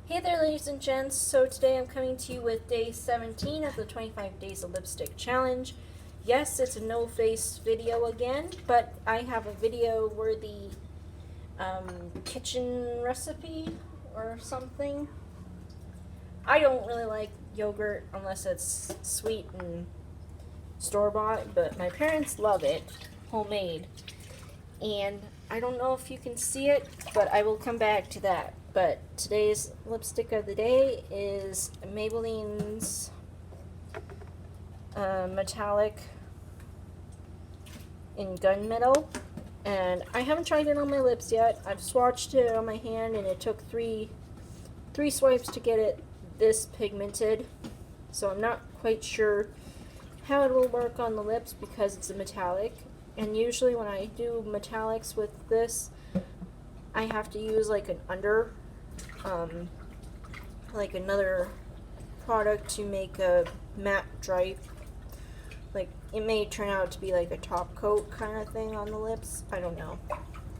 Hey there, ladies and gents. So today I'm coming to you with day 17 of the 25 Days of Lipstick Challenge. Yes, it's a no-face video again, but I have a video where the kitchen recipe or something. I don't really like yogurt unless it's sweet and store-bought, but my parents love it, homemade. And I don't know if you can see it, but I will come back to that. But today's lipstick of the day is Maybelline's metallic in gunmetal, and I haven't tried it on my lips yet. I've swatched it on my hand, and it took three swipes to get it this pigmented. So I'm not quite sure how it will work on the lips because it's a metallic. And usually when I do metallics with this, I have to use like an like another product to make a matte dry. Like, it may turn out to be like a top coat kind of thing on the lips. I don't know.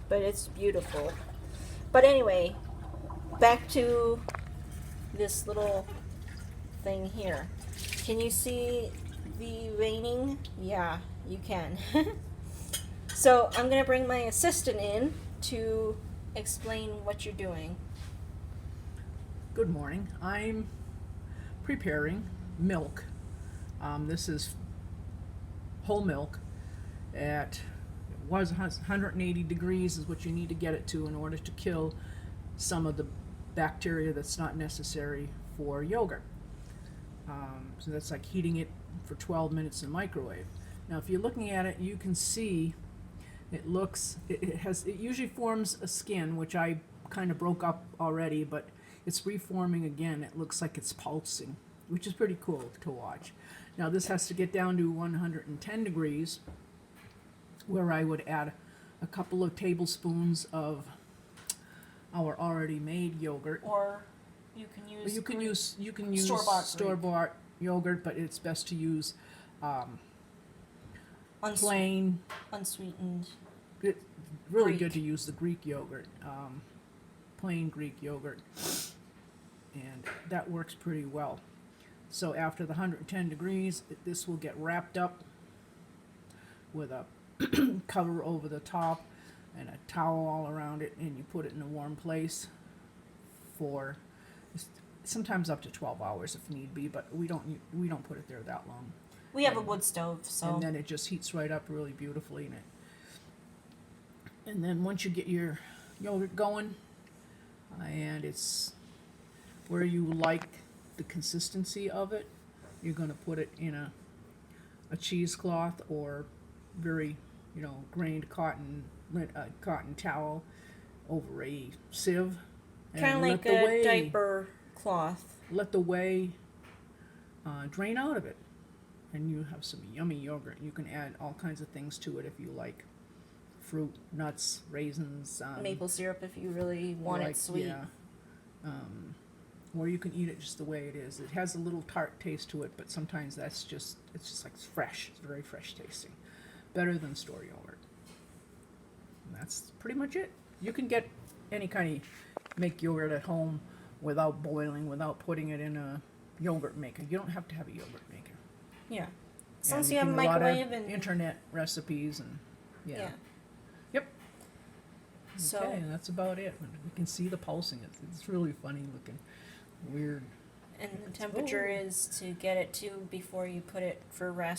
But it's beautiful. But anyway, back to this little thing here. Can you see the veining? Yeah, you can. So I'm going to bring my assistant in to explain what you're doing. Good morning. I'm preparing milk. This is whole milk at, it was 180 degrees is what you need to get it to in order to kill some of the bacteria that's not necessary for yogurt. So that's like heating it for 12 minutes in microwave. Now if you're looking at it, you can see it usually forms a skin, which I kind of broke up already, but it's reforming again. It looks like it's pulsing, which is pretty cool to watch. Now this has to get down to 110 degrees, where I would add a couple of tablespoons of our already made yogurt. Or you can use store-bought yogurt, but it's best to use plain, unsweetened. it's really Greek. good to use the Greek yogurt, plain Greek yogurt, and that works pretty well. So after the 110 degrees, this will get wrapped up with a cover over the top and a towel all around it, and you put it in a warm place for sometimes up to 12 hours if need be, but we don't put it there that long. We have a wood stove, so. And then it just heats right up really beautifully in it. And then once you get your yogurt going, and it's where you like the consistency of it, you're going to put it in a cheesecloth or very, grained cotton towel over a sieve. Kind of like a diaper cloth. Let the whey drain out of it. And you have some yummy yogurt. You can add all kinds of things to it if you like. Fruit, nuts, raisins. Maple syrup if you really want it sweet. Yeah. Or you can eat it just the way it is. It has a little tart taste to it, but sometimes it's just like fresh. It's very fresh tasting. Better than store yogurt. And that's pretty much it. You can get any kind of make yogurt at home without boiling, without putting it in a yogurt maker. You don't have to have a yogurt maker. Yeah. As long as you have have a microwave and internet recipes and yeah. Yep. So okay, that's about it. You can see the pulsing. It's really funny looking. Weird. And the temperature is to get it to before you put it for rest.